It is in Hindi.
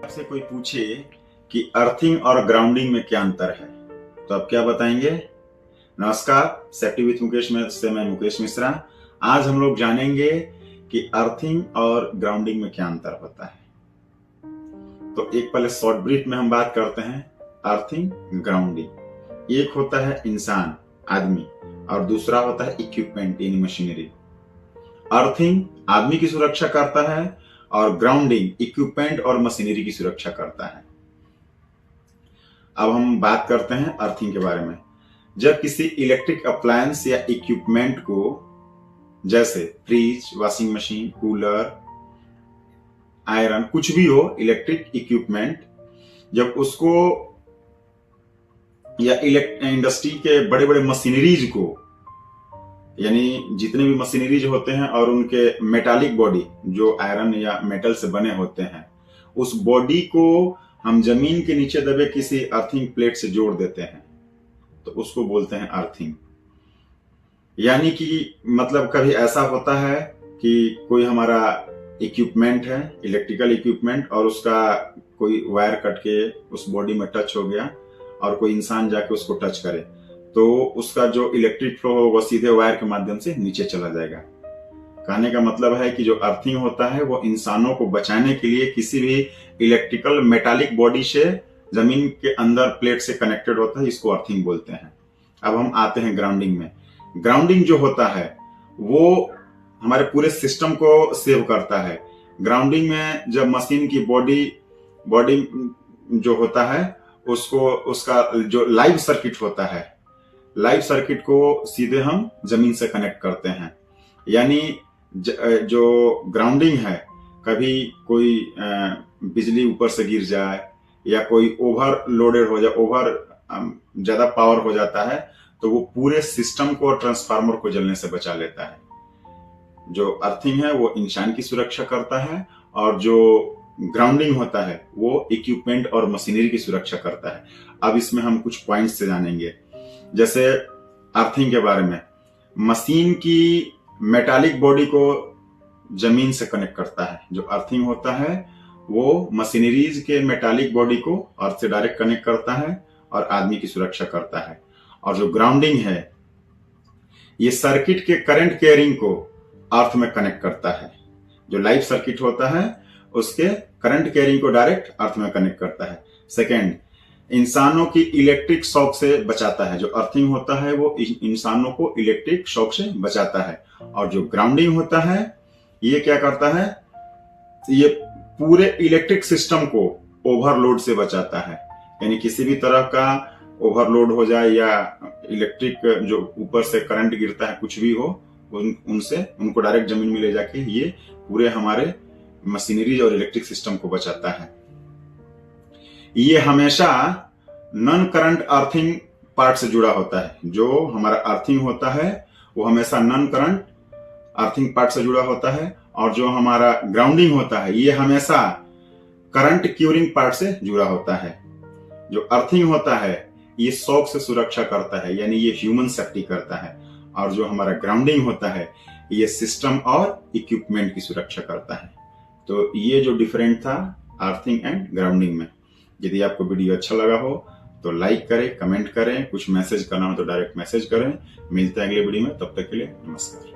आपसे कोई पूछे कि अर्थिंग और ग्राउंडिंग में क्या अंतर है तो आप क्या बताएंगे। नमस्कार, सेफ्टी विथ मुकेश में से मैं मुकेश मिश्रा। आज हम लोग जानेंगे कि अर्थिंग और ग्राउंडिंग में क्या अंतर होता है। तो एक पहले शॉर्ट ब्रीफ में हम बात करते हैं अर्थिंग ग्राउंडिंग। एक होता है इंसान, आदमी, और दूसरा होता है इक्विपमेंट यानी मशीनरी। अर्थिंग आदमी की सुरक्षा करता है और ग्राउंडिंग इक्विपमेंट और मशीनरी की सुरक्षा करता है। अब हम बात करते हैं अर्थिंग के बारे में। जब किसी इलेक्ट्रिक अप्लायंस या इक्विपमेंट को, जैसे fridge, washing machine, cooler, iron, कुछ भी हो इलेक्ट्रिक इक्विपमेंट, जब उसको या इंडस्ट्री के बड़े बड़े मशीनरीज को, यानी जितने भी मशीनरीज होते हैं और उनके मेटालिक बॉडी जो आयरन या मेटल से बने होते हैं, उस बॉडी को हम जमीन के नीचे दबे किसी अर्थिंग प्लेट से जोड़ देते हैं तो उसको बोलते हैं अर्थिंग। यानी कि मतलब कभी ऐसा होता है कि कोई हमारा इक्विपमेंट है, इलेक्ट्रिकल इक्विपमेंट, और उसका कोई वायर कट के उस बॉडी में टच हो गया और कोई इंसान जाके उसको टच करे तो उसका जो इलेक्ट्रिक फ्लो हो वो सीधे वायर के माध्यम से नीचे चला जाएगा। कहने का मतलब है कि जो अर्थिंग होता है वो इंसानों को बचाने के लिए किसी भी इलेक्ट्रिकल मेटालिक बॉडी से जमीन के अंदर प्लेट से कनेक्टेड होता है, इसको अर्थिंग बोलते हैं। अब हम आते हैं ग्राउंडिंग में। ग्राउंडिंग जो होता है वो हमारे पूरे सिस्टम को सेव करता है। ग्राउंडिंग में जब मशीन की बॉडी जो होता है उसको, उसका जो लाइव सर्किट होता है, लाइव सर्किट को सीधे हम जमीन से कनेक्ट करते हैं। यानी जो ग्राउंडिंग है, कभी कोई बिजली ऊपर से गिर जाए या कोई ओवर लोडेड हो जाए, ओवर ज्यादा पावर हो जाता है तो वो पूरे सिस्टम को और ट्रांसफार्मर को जलने से बचा लेता है। जो अर्थिंग है वो इंसान की सुरक्षा करता है और जो ग्राउंडिंग होता है वो इक्विपमेंट और मशीनरी की सुरक्षा करता है। अब इसमें हम कुछ पॉइंट्स से जानेंगे। जैसे अर्थिंग के बारे में, मशीन की मेटालिक बॉडी को जमीन से कनेक्ट करता है। जो अर्थिंग होता है वो मशीनरीज के मेटालिक बॉडी को अर्थ से डायरेक्ट कनेक्ट करता है और आदमी की सुरक्षा करता है। और जो ग्राउंडिंग है ये सर्किट के करंट कैरिंग को अर्थ में कनेक्ट करता है। जो लाइव सर्किट होता है उसके करंट कैरिंग को डायरेक्ट अर्थ में कनेक्ट करता है। सेकेंड, इंसानों की इलेक्ट्रिक शॉक से बचाता है। जो अर्थिंग होता है वो इंसानों को इलेक्ट्रिक शॉक से बचाता है। और जो ग्राउंडिंग होता है ये क्या करता है, ये पूरे इलेक्ट्रिक सिस्टम को ओवरलोड से बचाता है। यानी किसी भी तरह का ओवरलोड हो जाए या इलेक्ट्रिक जो ऊपर से करंट गिरता है, कुछ भी हो, उनसे उनको डायरेक्ट जमीन में ले जाके ये पूरे हमारे मशीनरी और इलेक्ट्रिक सिस्टम को बचाता है। ये हमेशा नॉन करंट अर्थिंग पार्ट से जुड़ा होता है। जो हमारा अर्थिंग होता है वो हमेशा नॉन करंट अर्थिंग पार्ट से जुड़ा होता है और जो हमारा ग्राउंडिंग होता है ये हमेशा करंट क्यूरिंग पार्ट से जुड़ा होता है। जो अर्थिंग होता है ये शॉक से सुरक्षा करता है, यानी ये ह्यूमन सेफ्टी करता है। और जो हमारा ग्राउंडिंग होता है ये सिस्टम और इक्विपमेंट की सुरक्षा करता है। तो ये जो डिफरेंट था अर्थिंग एंड ग्राउंडिंग में। यदि आपको वीडियो अच्छा लगा हो तो लाइक करें, कमेंट करें, कुछ मैसेज करना हो तो डायरेक्ट मैसेज करें। मिलते हैं अगले वीडियो में, तब तक के लिए नमस्कार।